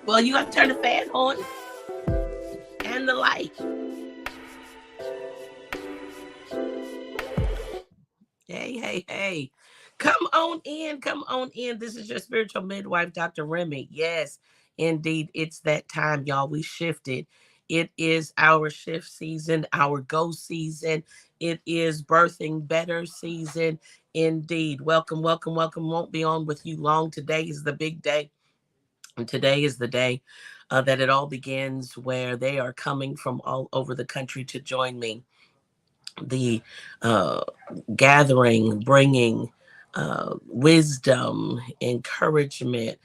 Well, you got to turn the fan on and the light. Hey, hey, hey. Come on in. Come on in. This is your spiritual midwife, Dr. Remy. Yes, indeed. It's that time, y'all. We shifted. It is our shift season, our go season. It is birthing better season. Indeed. Welcome, welcome, welcome. Won't be on with you long. Today is the big day. And today is the day that it all begins, where they are coming from all over the country to join me. The uh, gathering, bringing wisdom, encouragement,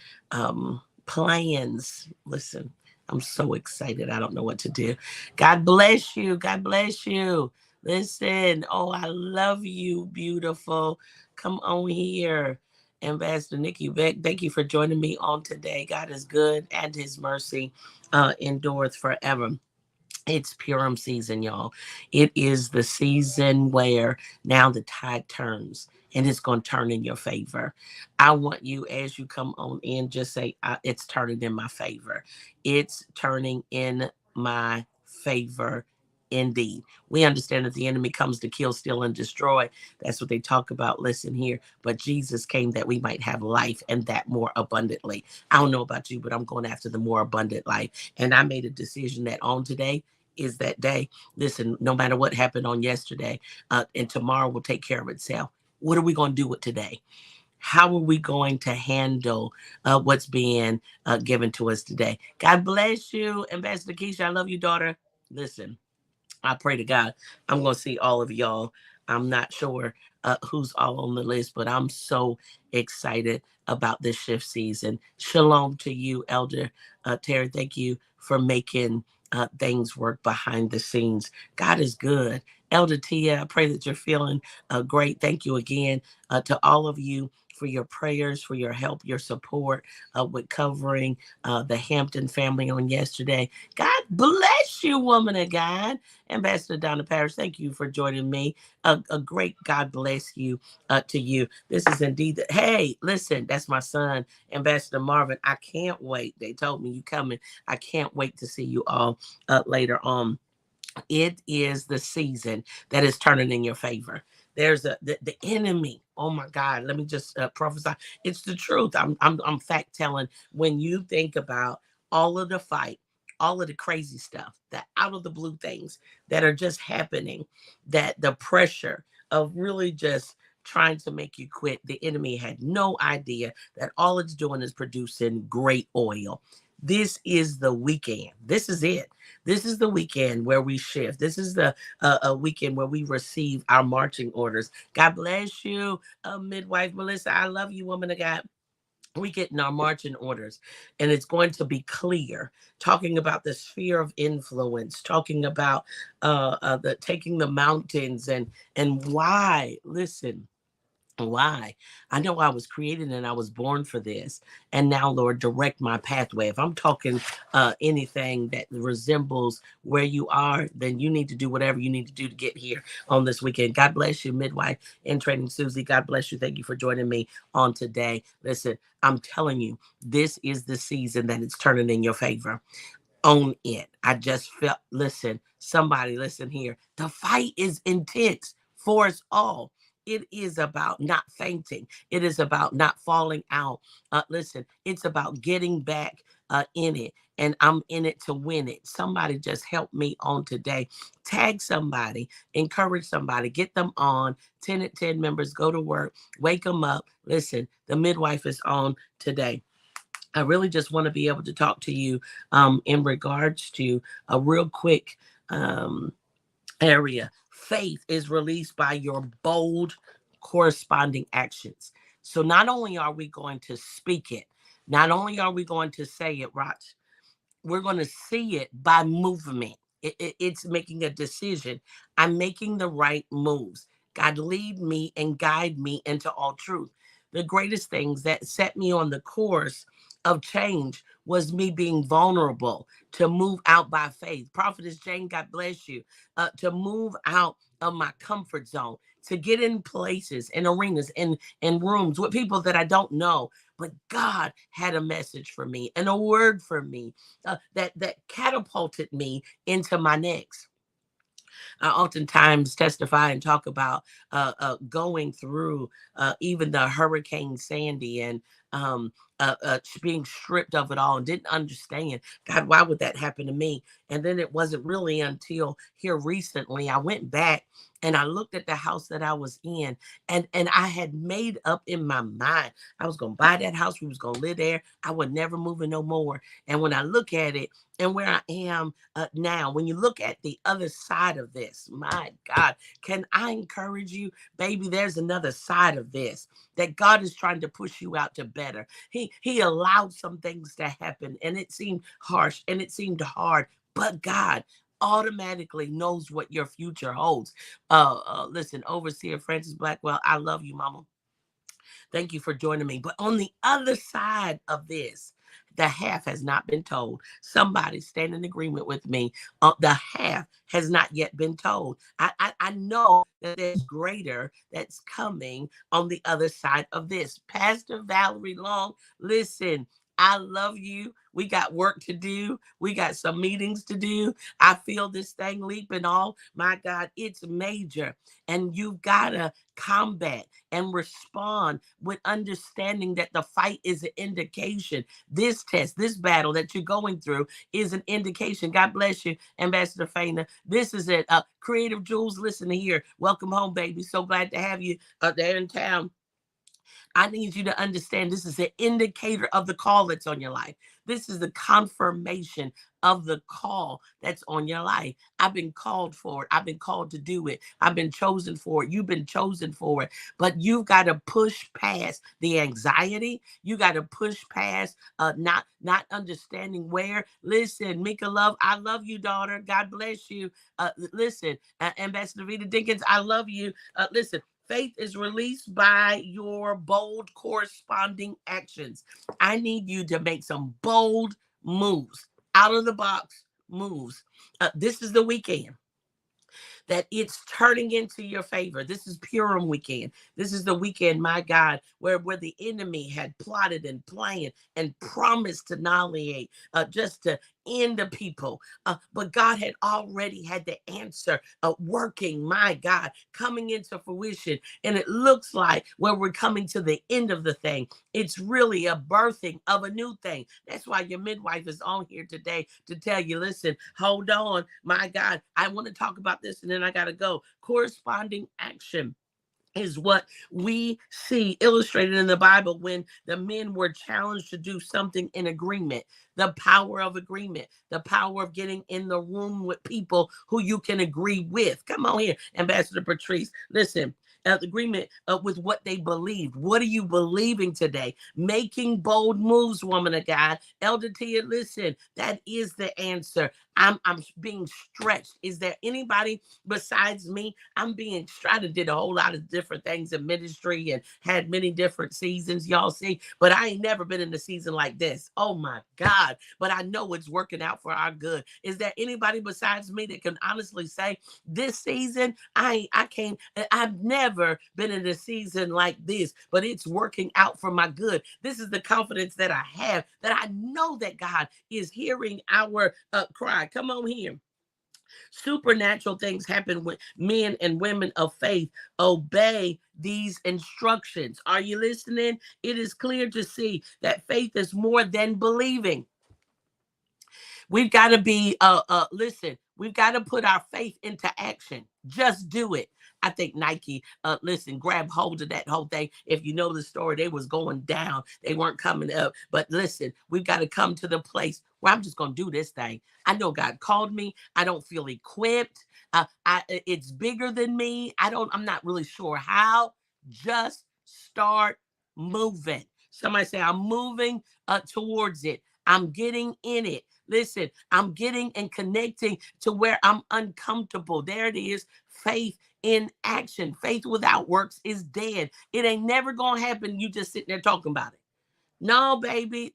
plans. Listen, I'm so excited. I don't know what to do. God bless you. God bless you. Listen, oh, I love you, beautiful. Come on here. Ambassador Nikki Beck, thank you for joining me on today. God is good and his mercy endureth forever. It's Purim season, y'all. It is the season where now the tide turns and it's going to turn in your favor. I want you, as you come on in, just say, it's turning in my favor. It's turning in my favor. Indeed. We understand that the enemy comes to kill, steal, and destroy. That's what they talk about. Listen here. But Jesus came that we might have life and that more abundantly. I don't know about you, but I'm going after the more abundant life. And I made a decision that on today is that day. Listen, no matter what happened on yesterday, and tomorrow will take care of itself. What are we going to do with today? How are we going to handle what's being given to us today? God bless you, Ambassador Keisha. I love you, daughter. Listen, I pray to God I'm going to see all of y'all. I'm not sure who's all on the list, but I'm so excited about this shift season. Shalom to you, Elder Terry. Thank you for making things work behind the scenes. God is good. Elder Tia, I pray that you're feeling great. Thank you again to all of you for your prayers, for your help, your support with covering the Hampton family on yesterday. God bless you, woman of God. Ambassador Donna Parrish, thank you for joining me. A great God bless you to you. This is indeed hey, listen, that's my son, Ambassador Marvin. I can't wait. They told me you coming. I can't wait to see you all later on. It is the season that is turning in your favor. There's the enemy. Oh my God. Let me just prophesy. It's the truth. I'm fact telling. When you think about all of the fight, all of the crazy stuff, the out of the blue things that are just happening, that the pressure of really just trying to make you quit, the enemy had no idea that all it's doing is producing great oil. This is the weekend. This is it. This is the weekend where we shift. This is the a weekend where we receive our marching orders. God bless you, midwife Melissa. I love you, woman of God. We get in our marching orders, and it's going to be clear, talking about the sphere of influence, talking about the taking the mountains and why. Listen, why? I know I was created and I was born for this. And now, Lord, direct my pathway. If I'm talking anything that resembles where you are, then you need to do whatever you need to do to get here on this weekend. God bless you, midwife in training, Susie. God bless you. Thank you for joining me on today. Listen, I'm telling you, this is the season that it's turning in your favor. Own it. I just felt, listen, somebody listen here. The fight is intense for us all. It is about not fainting. It is about not falling out. Listen, it's about getting back in it. And I'm in it to win it. Somebody just help me on today. Tag somebody, encourage somebody, get them on. 10 at 10 members, go to work, wake them up. Listen, the midwife is on today. I really just want to be able to talk to you in regards to a real quick area. Faith is released by your bold corresponding actions. So not only are we going to speak it, not only are we going to say it, right? We're going to see it by movement. It's making a decision. I'm making the right moves. God, lead me and guide me into all truth. The greatest things that set me on the course of change was me being vulnerable to move out by faith. Prophetess Jane, God bless you. To move out of my comfort zone, to get in places, in arenas, in rooms with people that I don't know. But God had a message for me and a word for me that catapulted me into my next. I oftentimes testify and talk about going through even the Hurricane Sandy and being stripped of it all and didn't understand, God, why would that happen to me? And then it wasn't really until here recently I went back and I looked at the house that I was in, and I had made up in my mind I was going to buy that house. We was going to live there. I would never move in no more. And when I look at it and where I am now, when you look at the other side of this, my God, can I encourage you, baby, there's another side of this that God is trying to push you out to better. He allowed some things to happen and it seemed harsh and it seemed hard, but God automatically knows what your future holds. Listen, Overseer Francis Blackwell, I love you, mama. Thank you for joining me. But on the other side of this, the half has not been told. Somebody stand in agreement with me. The half has not yet been told. I know that there's greater that's coming on the other side of this. Pastor Valerie Long, listen, I love you. We got work to do. We got some meetings to do. I feel this thing leaping off. My God, it's major. And you've got to combat and respond with understanding that the fight is an indication. This test, this battle that you're going through is an indication. God bless you, Ambassador Faina. This is it. Creative Jules, listen here. Welcome home, baby. So glad to have you there in town. I need you to understand this is an indicator of the call that's on your life. This is the confirmation of the call that's on your life. I've been called for it. I've been called to do it. I've been chosen for it. You've been chosen for it. But you've got to push past the anxiety. You got to push past not understanding where. Listen, Mika Love, I love you, daughter. God bless you. Listen, Ambassador Vita Dinkins, I love you. Listen, faith is released by your bold corresponding actions. I need you to make some bold moves, out of the box moves. This is the weekend that it's turning into your favor. This is Purim weekend. This is the weekend, my God, where the enemy had plotted and planned and promised to annihilate, just to end the people. But God had already had the answer working, my God, coming into fruition. And it looks like where we're coming to the end of the thing, it's really a birthing of a new thing. That's why your midwife is on here today to tell you, listen, hold on, my God, I want to talk about this and then I got to go. Corresponding action is what we see illustrated in the Bible when the men were challenged to do something in agreement. The power of agreement, the power of getting in the room with people who you can agree with. Come on here, Ambassador Patrice. Listen, agreement with what they believed. What are you believing today? Making bold moves, woman of God. Elder Tia, listen, that is the answer. I'm being stretched. Is there anybody besides me? I'm being stretched. I did a whole lot of different things in ministry and had many different seasons, y'all see, but I ain't never been in a season like this. Oh my God. But I know it's working out for our good. Is there anybody besides me that can honestly say this season, I've never been in a season like this, but it's working out for my good. This is the confidence that I have, that I know that God is hearing our cry. Come on here. Supernatural things happen when men and women of faith obey these instructions. Are you listening? It is clear to see that faith is more than believing. We've got to be, listen, we've got to put our faith into action. Just do it. I think Nike, listen, grab hold of that whole thing. If you know the story, they was going down. They weren't coming up. But listen, we've got to come to the place where I'm just going to do this thing. I know God called me. I don't feel equipped. It's bigger than me. I'm not really sure how. Just start moving. Somebody say, I'm moving towards it. I'm getting in it. Listen, I'm getting and connecting to where I'm uncomfortable. There it is. Faith in action. Faith without works is dead. It ain't never going to happen. You just sitting there talking about it. No, baby.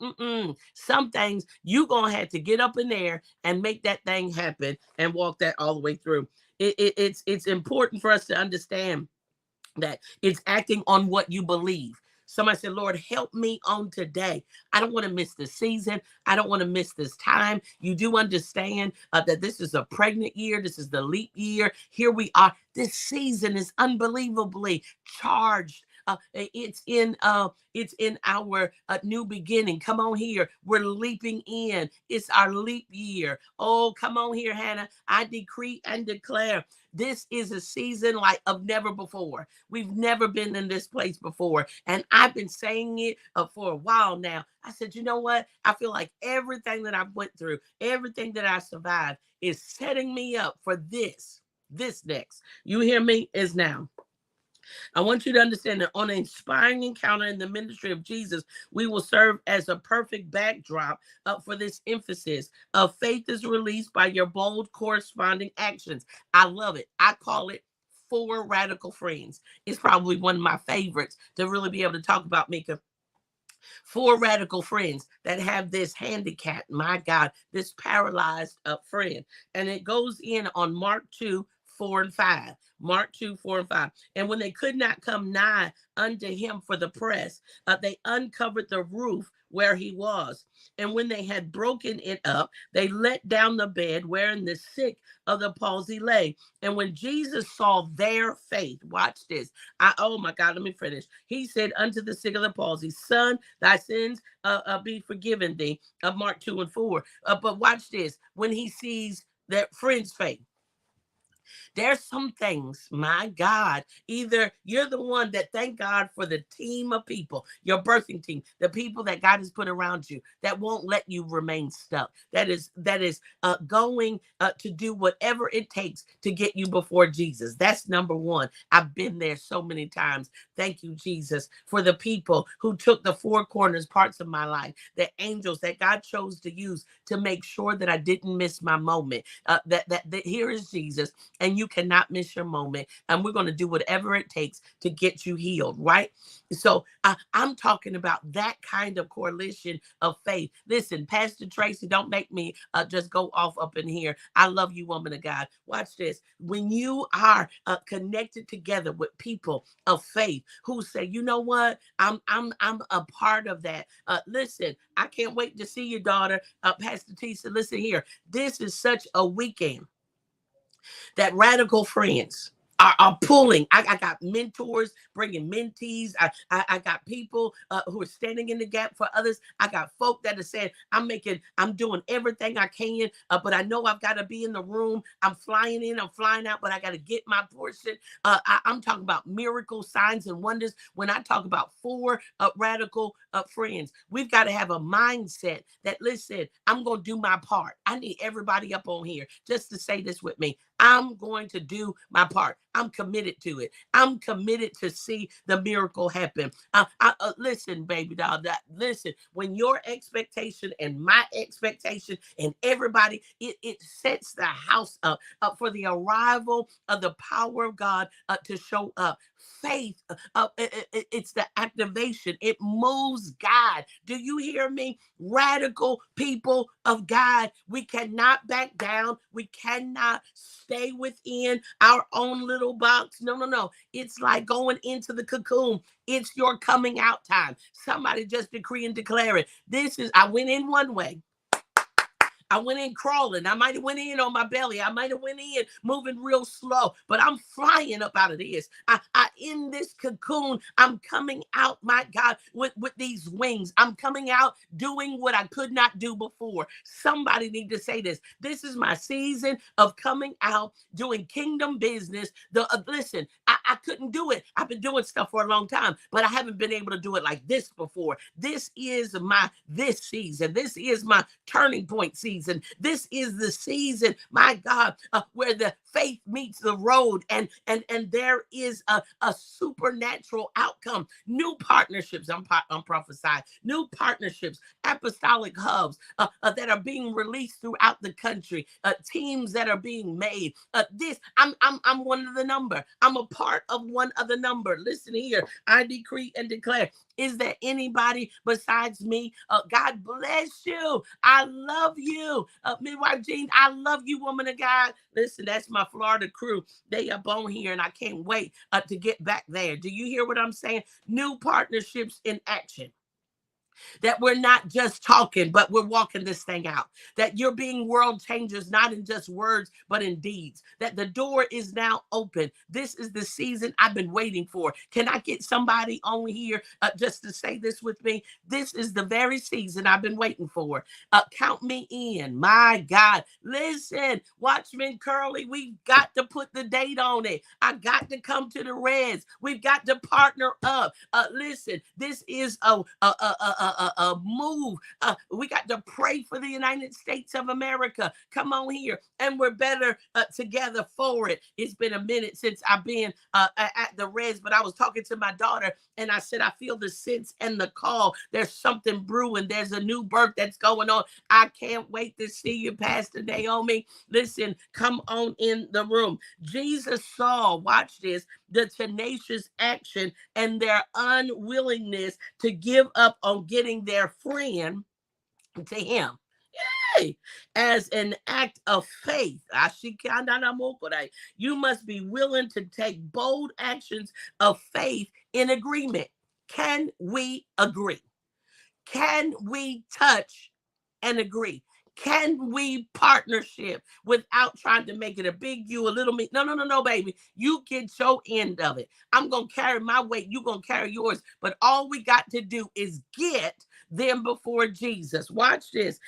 Some things you gonna have to get up in there and make that thing happen and walk that all the way through. It's important for us to understand that it's acting on what you believe. Somebody said, Lord, help me on today. I don't want to miss this season. I don't want to miss this time. You do understand that this is a pregnant year. This is the leap year. Here we are. This season is unbelievably charged. It's in our new beginning. Come on here. We're leaping in. It's our leap year. Oh, come on here, Hannah. I decree and declare this is a season like of never before. We've never been in this place before. And I've been saying it for a while now. I said, you know what? I feel like everything that I've went through, everything that I survived is setting me up for this. This next. You hear me? Is now. I want you to understand that on an inspiring encounter in the ministry of Jesus, we will serve as a perfect backdrop for this emphasis of faith is released by your bold corresponding actions. I love it. I call it four radical friends. It's probably one of my favorites to really be able to talk about, Mika. Four radical friends that have this handicap, my God, this paralyzed friend. And it goes in on Mark 2, 4 and 5. Mark 2, 4 and 5. And when they could not come nigh unto him for the press, they uncovered the roof where he was. And when they had broken it up, they let down the bed wherein the sick of the palsy lay. And when Jesus saw their faith, watch this. Oh my God, let me finish. He said unto the sick of the palsy, son, thy sins be forgiven thee. Mark 2 and 4. But watch this. When he sees their friend's faith, there's some things, my God, either you're the one that thank God for the team of people, your birthing team, the people that God has put around you that won't let you remain stuck. That is going to do whatever it takes to get you before Jesus. That's number one. I've been there so many times. Thank you, Jesus, for the people who took the four corners parts of my life, the angels that God chose to use to make sure that I didn't miss my moment. That here is Jesus, and you cannot miss your moment. And we're going to do whatever it takes to get you healed, right? So I'm talking about that kind of coalition of faith. Listen, Pastor Tracy, don't make me just go off up in here. I love you, woman of God. Watch this. When you are connected together with people of faith who say, you know what, I'm a part of that. Listen, I can't wait to see your daughter, Pastor T. So listen here. This is such a weekend that radical friends are pulling. I got mentors bringing mentees. I got people who are standing in the gap for others. I got folk that are saying, I'm doing everything I can, but I know I've got to be in the room. I'm flying in, I'm flying out, but I got to get my portion. I'm talking about miracles, signs, and wonders. When I talk about four radical friends, we've got to have a mindset that, listen, I'm going to do my part. I need everybody up on here just to say this with me. I'm going to do my part. I'm committed to it. I'm committed to see the miracle happen. Listen, baby doll, listen, when your expectation and my expectation and everybody, it sets the house up for the arrival of the power of God to show up. Faith, it's the activation. It moves God. Do you hear me? Radical people of God, we cannot back down. We cannot stay within our own little box. No, no, no. It's like going into the cocoon. It's your coming out time. Somebody just decree and declare it. I went in one way. I went in crawling. I might have went in on my belly. I might have went in moving real slow, but I'm flying up out of this. I in this cocoon, I'm coming out, my God, with these wings. I'm coming out doing what I could not do before. Somebody need to say this. This is my season of coming out, doing kingdom business. Listen, I couldn't do it. I've been doing stuff for a long time, but I haven't been able to do it like this before. This is this season. This is my turning point season. This is the season, my God, where the faith meets the road, and there is a supernatural outcome. New partnerships, I'm prophesying. New partnerships, apostolic hubs that are being released throughout the country. Teams that are being made. I'm one of the number. I'm a part part of one other number. Listen here. I decree and declare. Is there anybody besides me? God bless you. I love you. Midwife Jean, I love you, woman of God. Listen, that's my Florida crew. They up on here, and I can't wait to get back there. Do you hear what I'm saying? New partnerships in action. That we're not just talking, but we're walking this thing out. That you're being world changers, not in just words, but in deeds. That the door is now open. This is the season I've been waiting for. Can I get somebody on here just to say this with me? This is the very season I've been waiting for. Count me in. My God. Listen, Watchman Curly, we've got to put the date on it. I got to come to the Reds. We've got to partner up. Listen, this is a move. We got to pray for the United States of America. Come on here, and we're better together for it. It's been a minute since I've been at the Reds, but I was talking to my daughter, and I said, I feel the sense and the call. There's something brewing. There's a new birth that's going on. I can't wait to see you, Pastor Naomi. Listen, come on in the room. Jesus saw, watch this, the tenacious action and their unwillingness to give up on getting their friend to him. Yay! As an act of faith. You must be willing to take bold actions of faith in agreement. Can we agree? Can we touch and agree? Can we partnership without trying to make it a big you, a little me? No, no, no, no, baby. You get your end of it. I'm going to carry my weight. You're going to carry yours. But all we got to do is get them before Jesus. Watch this.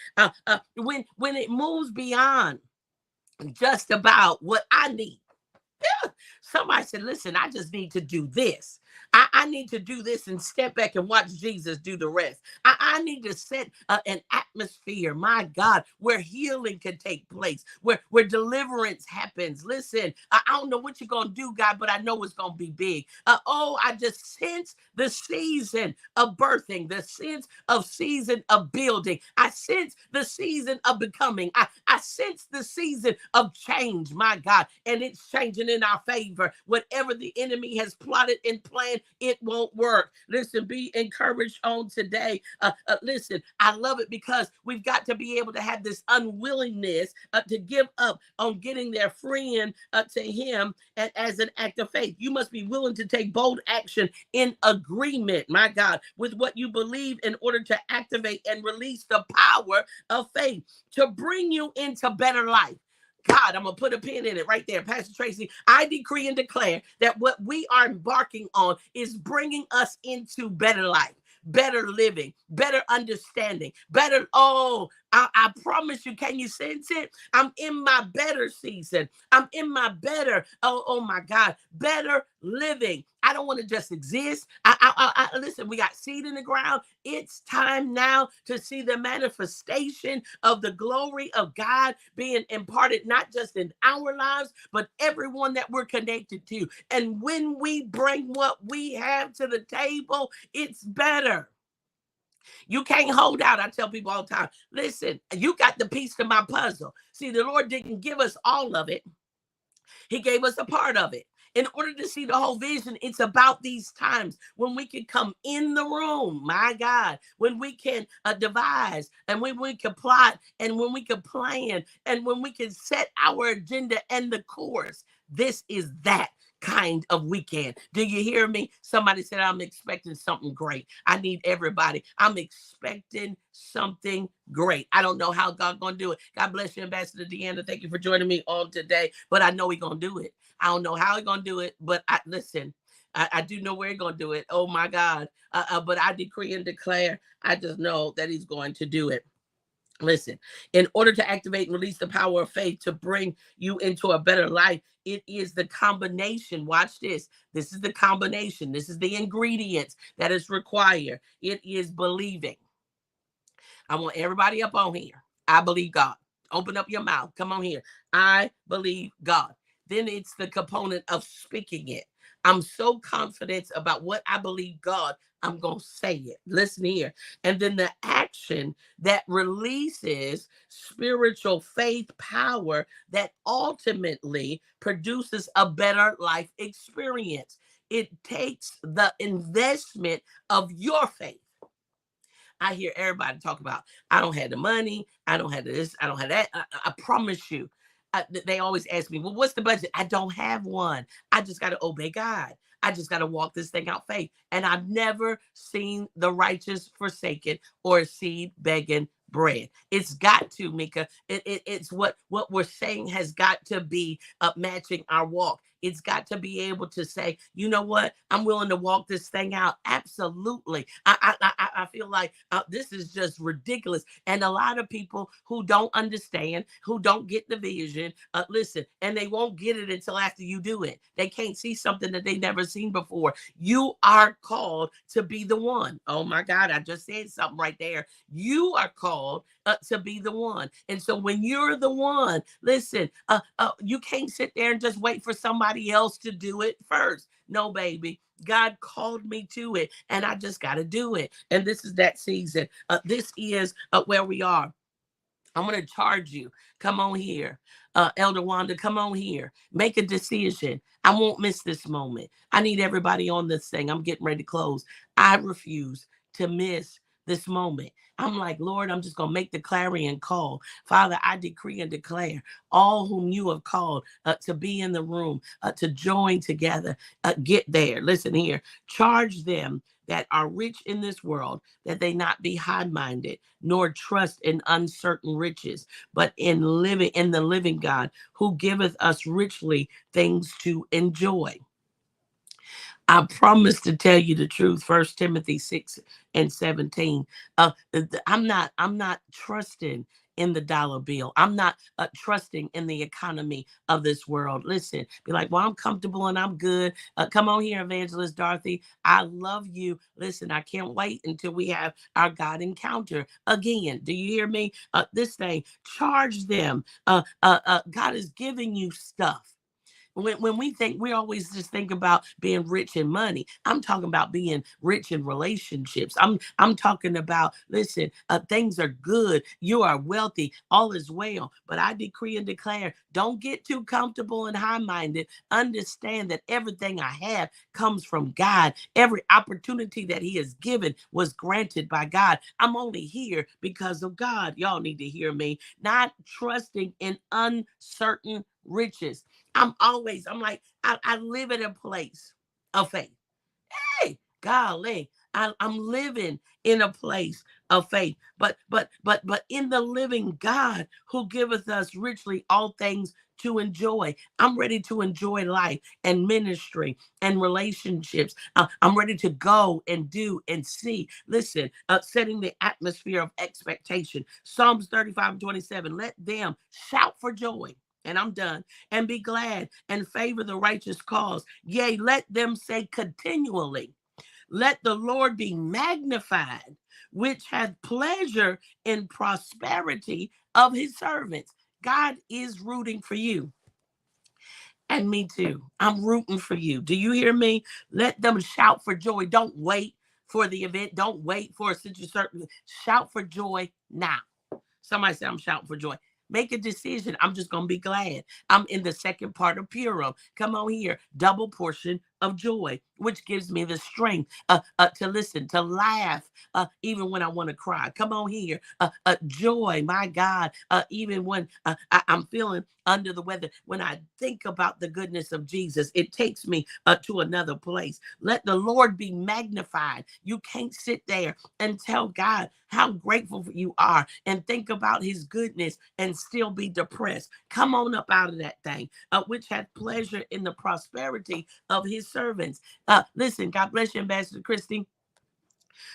When it moves beyond just about what I need. Somebody said, listen, I just need to do this. I need to do this and step back and watch Jesus do the rest. I need to set an atmosphere, my God, where healing can take place, where deliverance happens. Listen, I don't know what you're going to do, God, but I know it's going to be big. I just sense the season of birthing, the sense of season of building. I sense the season of becoming. I sense the season of change, my God, and it's changing in our favor. Whatever the enemy has plotted and planned, it won't work. Listen, be encouraged on today. Listen, I love it because we've got to be able to have this unwillingness to give up on getting their friend to him as an act of faith. You must be willing to take bold action in agreement, my God, with what you believe in order to activate and release the power of faith to bring you into better life. God, I'm going to put a pin in it right there. Pastor Tracy, I decree and declare that what we are embarking on is bringing us into better life, better living, better understanding, better. I promise you, can you sense it? I'm in my better season. I'm in my better, oh my God, better living. I don't want to just exist. Listen, we got seed in the ground. It's time now to see the manifestation of the glory of God being imparted, not just in our lives, but everyone that we're connected to. And when we bring what we have to the table, it's better. You can't hold out. I tell people all the time, listen, you got the piece to my puzzle. See, the Lord didn't give us all of it. He gave us a part of it. In order to see the whole vision, it's about these times when we can come in the room, my God, when we can devise and when we can plot and when we can plan and when we can set our agenda and the course. This is that kind of weekend. Do you hear me? Somebody said, I'm expecting something great. I need everybody. I'm expecting something great. I don't know how God's going to do it. God bless you, Ambassador Deanna. Thank you for joining me on today. But I know he's going to do it. I don't know how he's going to do it, but listen, I do know where he's going to do it. Oh, my God. But I decree and declare, I just know that he's going to do it. Listen, in order to activate and release the power of faith to bring you into a better life, it is the combination. Watch this. This is the combination. This is the ingredients that is required. It is believing. I want everybody up on here. I believe God. Open up your mouth. Come on here. I believe God. Then it's the component of speaking it. I'm so confident about what I believe God, I'm going to say it. Listen here. And then the action that releases spiritual faith power that ultimately produces a better life experience. It takes the investment of your faith. I hear everybody talk about, I don't have the money, I don't have this, I don't have that. I promise you. They always ask me, well, what's the budget? I don't have one. I just got to obey God. I just got to walk this thing out faith. And I've never seen the righteous forsaken or seed begging bread. It's got to, Mika. It's what we're saying has got to be matching our walk. It's got to be able to say, you know what? I'm willing to walk this thing out. Absolutely. I feel like this is just ridiculous. And a lot of people who don't understand, who don't get the vision, listen, and they won't get it until after you do it. They can't see something that they've never seen before. You are called to be the one. Oh my God, I just said something right there. You are called to be the one. And so when you're the one, listen, you can't sit there and just wait for somebody else to do it first. No, baby. God called me to it, and I just got to do it. And this is that season. This is where we are. I'm going to charge you. Come on here. Elder Wanda, come on here. Make a decision. I won't miss this moment. I need everybody on this thing. I'm getting ready to close. I refuse to miss this moment. I'm like, Lord, I'm just going to make the clarion call. Father, I decree and declare all whom you have called to be in the room, to join together, get there. Listen here. Charge them that are rich in this world, that they not be high-minded, nor trust in uncertain riches, but in living in the living God, who giveth us richly things to enjoy. I promise to tell you the truth. 1 Timothy 6:17. I'm not trusting in the dollar bill. I'm not trusting in the economy of this world. Listen, be like, well, I'm comfortable and I'm good. Come on here, Evangelist Dorothy. I love you. Listen, I can't wait until we have our God encounter again. Do you hear me? This thing, charge them. God is giving you stuff. When we think, we always just think about being rich in money. I'm talking about being rich in relationships. I'm talking about, listen, things are good. You are wealthy. All is well. But I decree and declare, don't get too comfortable and high-minded. Understand that everything I have comes from God. Every opportunity that he has given was granted by God. I'm only here because of God. Y'all need to hear me. Not trusting in uncertain riches. I'm like, I live in a place of faith. Hey, golly, I'm living in a place of faith. But in the living God who giveth us richly all things to enjoy. I'm ready to enjoy life and ministry and relationships. I'm ready to go and do and see. Listen, setting the atmosphere of expectation. Psalms 35:27. Let them shout for joy. And I'm done. And be glad and favor the righteous cause. Yea, let them say continually, let the Lord be magnified, which hath pleasure in prosperity of his servants. God is rooting for you. And me too. I'm rooting for you. Do you hear me? Let them shout for joy. Don't wait for the event. Don't wait for a certain. Shout for joy now. Somebody said I'm shouting for joy. Make a decision. I'm just going to be glad. I'm in the second part of Purim. Come on here. Double portion of joy, which gives me the strength to listen, to laugh, even when I want to cry. Come on here. Joy, my God, even when I'm feeling under the weather. When I think about the goodness of Jesus, it takes me to another place. Let the Lord be magnified. You can't sit there and tell God how grateful you are and think about his goodness and still be depressed. Come on up out of that thing, which hath pleasure in the prosperity of his servants. Listen, God bless you, Ambassador Christie.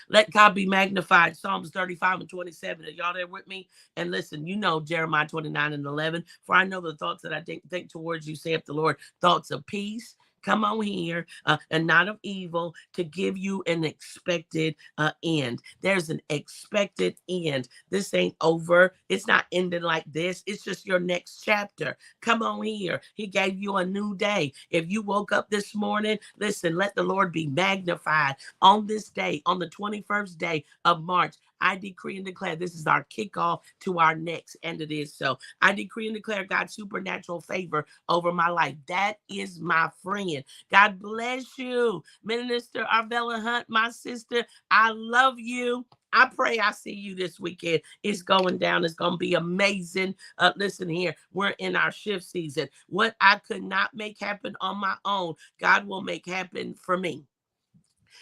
Let God be magnified. Psalms 35:27. Are y'all there with me? And listen, you know Jeremiah 29:11. For I know the thoughts that I think towards you, saith the Lord, thoughts of peace, come on here, and not of evil, to give you an expected end. There's an expected end. This ain't over. It's not ending like this. It's just your next chapter. Come on here. He gave you a new day. If you woke up this morning, listen, let the Lord be magnified on this day, on the 21st day of March. I decree and declare this is our kickoff to our next, and it is so. I decree and declare God's supernatural favor over my life. That is my friend. God bless you, Minister Arvella Hunt, my sister. I love you. I pray I see you this weekend. It's going down. It's going to be amazing. Listen here, we're in our shift season. What I could not make happen on my own, God will make happen for me.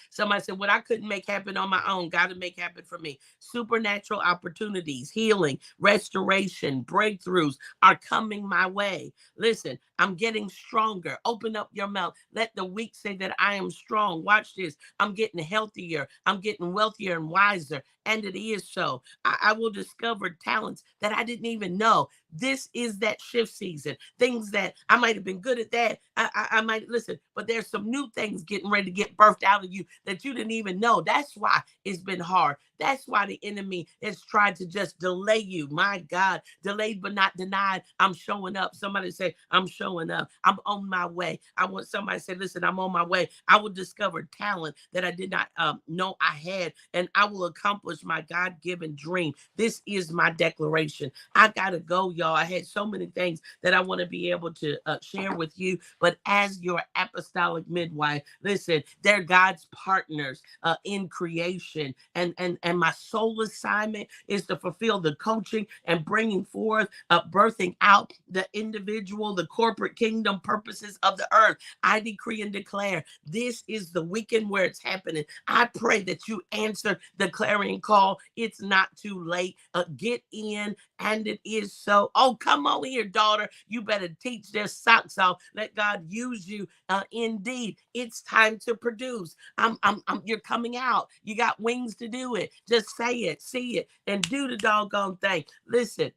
Somebody said, what I couldn't make happen on my own, God to make happen for me. Supernatural opportunities, healing, restoration, breakthroughs are coming my way. Listen, I'm getting stronger. Open up your mouth. Let the weak say that I am strong. Watch this. I'm getting healthier. I'm getting wealthier and wiser. And it is so. I will discover talents that I didn't even know. This is that shift season. Things that I might have been good at that. I might listen, but there's some new things getting ready to get birthed out of you that you didn't even know. That's why it's been hard. That's why the enemy has tried to just delay you. My God, delayed but not denied. I'm showing up. Somebody say, I'm showing up. I'm on my way. I want somebody to say, listen, I'm on my way. I will discover talent that I did not know I had, and I will accomplish my God-given dream. This is my declaration. I got to go, y'all. I had so many things that I want to be able to share with you, but as your apostolic midwife, listen, they're God's partners in creation, and my sole assignment is to fulfill the coaching and bringing forth, birthing out the individual, the corporate kingdom purposes of the earth. I decree and declare this is the weekend where it's happening. I pray that you answer the clarion call. It's not too late. Get in, and it is so. Oh, come on here, daughter. You better teach their socks off. Let God use you. Indeed, it's time to produce. You're coming out. You got wings to do it. Just say it, see it, and do the doggone thing. Listen,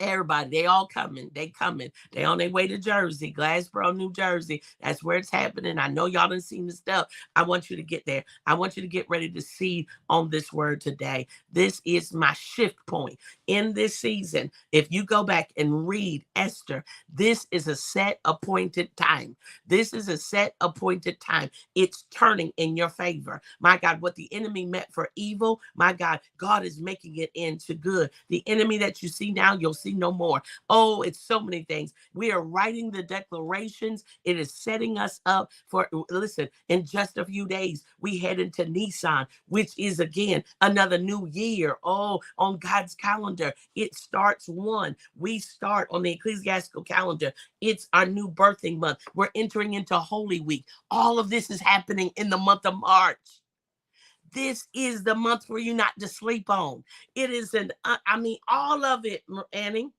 everybody, they all coming. They coming. They on their way to Jersey, Glassboro, New Jersey. That's where it's happening. I know y'all done seen the stuff. I want you to get there. I want you to get ready to see on this word today. This is my shift point in this season. If you go back and read Esther, this is a set appointed time. This is a set appointed time. It's turning in your favor. My God, what the enemy meant for evil, my God, God is making it into good. The enemy that you see now, you'll see no more. Oh, it's so many things. We are writing the declarations. It is setting us up for, listen, in just a few days, we head into Nisan, which is again another new year. Oh, on God's calendar, it starts one. We start on the ecclesiastical calendar. It's our new birthing month. We're entering into Holy Week. All of this is happening in the month of March. This is the month for you not to sleep on. It is all of it, Annie.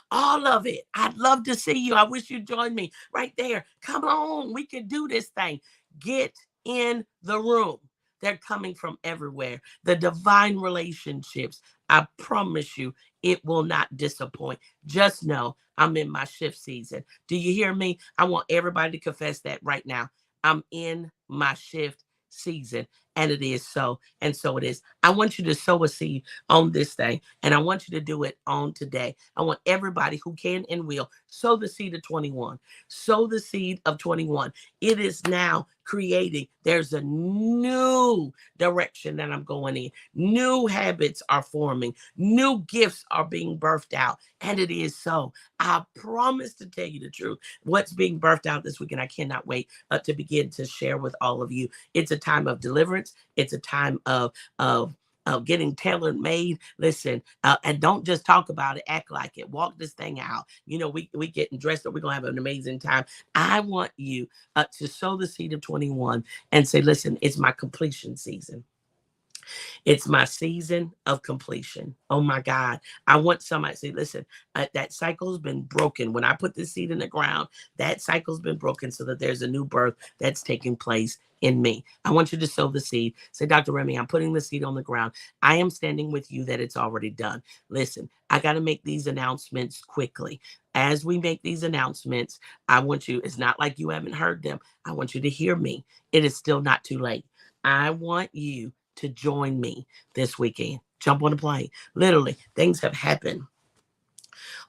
All of it. I'd love to see you. I wish you'd join me right there. Come on, we can do this thing. Get in the room. They're coming from everywhere. The divine relationships, I promise you, it will not disappoint. Just know I'm in my shift season. Do you hear me? I want everybody to confess that right now. I'm in my shift season, and it is so, and so it is. I want you to sow a seed on this thing, and I want you to do it on today. I want everybody who can and will sow the seed of 21. Sow the seed of 21. It is now creating. There's a new direction that I'm going in. New habits are forming. New gifts are being birthed out, and it is so. I promise to tell you the truth. What's being birthed out this weekend, I cannot wait to begin to share with all of you. It's a time of deliverance. It's a time of getting tailored made. Listen, and don't just talk about it, act like it. Walk this thing out. You know, we getting dressed up. We're going to have an amazing time. I want you to sow the seed of 21 and say, listen, it's my completion season. It's my season of completion. Oh my God. I want somebody to say, listen, that cycle's been broken. When I put this seed in the ground, that cycle's been broken so that there's a new birth that's taking place in me. I want you to sow the seed. Say, Dr. Remy, I'm putting the seed on the ground. I am standing with you that it's already done. Listen, I got to make these announcements quickly. As we make these announcements, I want you, it's not like you haven't heard them. I want you to hear me. It is still not too late. I want you to join me this weekend. Jump on a plane. Literally, things have happened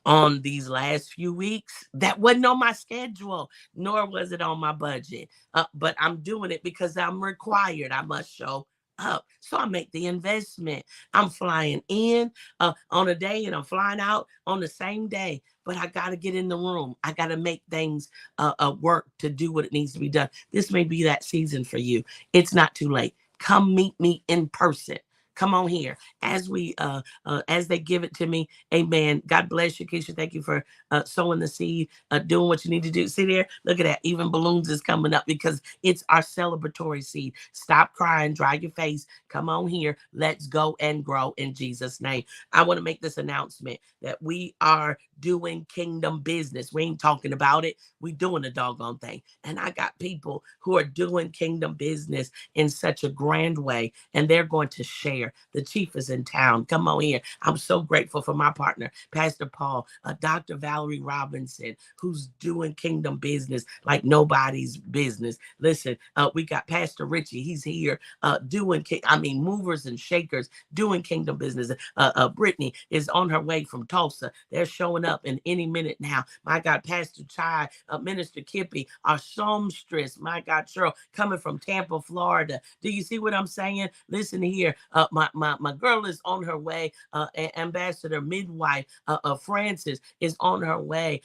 on these last few weeks that wasn't on my schedule, nor was it on my budget. But I'm doing it because I'm required. I must show up. So I make the investment. I'm flying in on a day and I'm flying out on the same day. But I got to get in the room. I got to make things work to do what it needs to be done. This may be that season for you. It's not too late. Come meet me in person. Come on here as they give it to me. Amen. God bless you, Keisha. Thank you for sowing the seed, doing what you need to do. See there? Look at that. Even balloons is coming up because it's our celebratory seed. Stop crying. Dry your face. Come on here. Let's go and grow in Jesus' name. I want to make this announcement that we are doing kingdom business. We ain't talking about it. We doing the doggone thing. And I got people who are doing kingdom business in such a grand way, and they're going to share. The chief is in town. Come on here. I'm so grateful for my partner, Pastor Paul, Dr. Valerie Robinson, who's doing kingdom business like nobody's business. Listen, we got Pastor Richie. He's here doing, movers and shakers, doing kingdom business. Brittany is on her way from Tulsa. They're showing up in any minute now. My God, Pastor Chai, Minister Kippy, our songstress, my God, Cheryl, coming from Tampa, Florida. Do you see what I'm saying? Listen here. My girl is on her way. Ambassador Midwife Francis is on her way.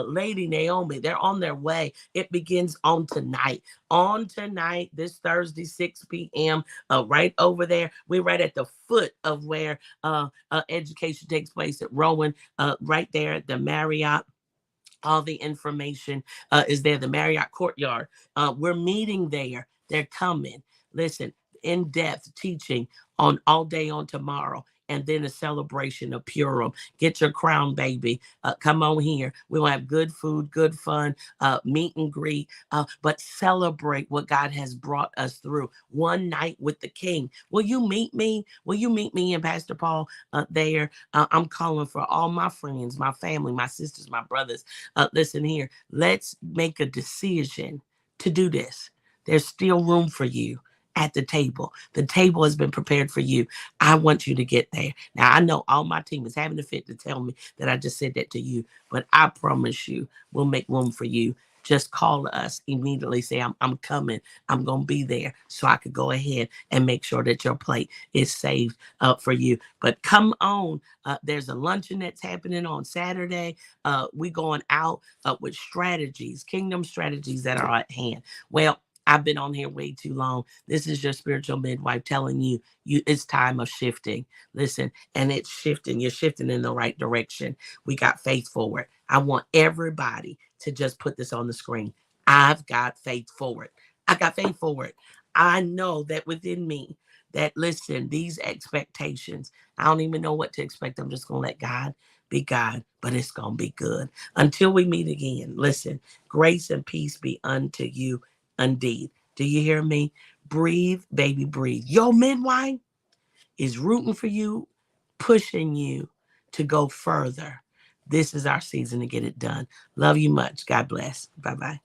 Lady Naomi, they're on their way. It begins on tonight. On tonight, this Thursday, 6 p.m., right over there. We're right at the foot of where education takes place at Rowan, right there at the Marriott. All the information is there, the Marriott Courtyard. We're meeting there. They're coming. Listen, in-depth teaching on all day on tomorrow. And then a celebration of Purim. Get your crown, baby. Come on here. We'll have good food, good fun, meet and greet, but celebrate what God has brought us through. One night with the King. Will you meet me? Will you meet me and Pastor Paul there? I'm calling for all my friends, my family, my sisters, my brothers. Listen here. Let's make a decision to do this. There's still room for you at the table. The table has been prepared for you. I want you to get there. Now, I know all my team is having a fit to tell me that I just said that to you, but I promise you we'll make room for you. Just call us immediately. Say, I'm coming. I'm going to be there so I could go ahead and make sure that your plate is saved for you. But come on. There's a luncheon that's happening on Saturday. We going out with strategies, kingdom strategies that are at hand. Well, I've been on here way too long. This is your spiritual midwife telling you, it's time of shifting. Listen, and it's shifting. You're shifting in the right direction. We got faith forward. I want everybody to just put this on the screen. I've got faith forward. I got faith forward. I know that within me, that listen, these expectations, I don't even know what to expect. I'm just going to let God be God, but it's going to be good. Until we meet again, listen, grace and peace be unto you. Indeed. Do you hear me? Breathe, baby, breathe. Your midwife is rooting for you, pushing you to go further. This is our season to get it done. Love you much. God bless. Bye-bye.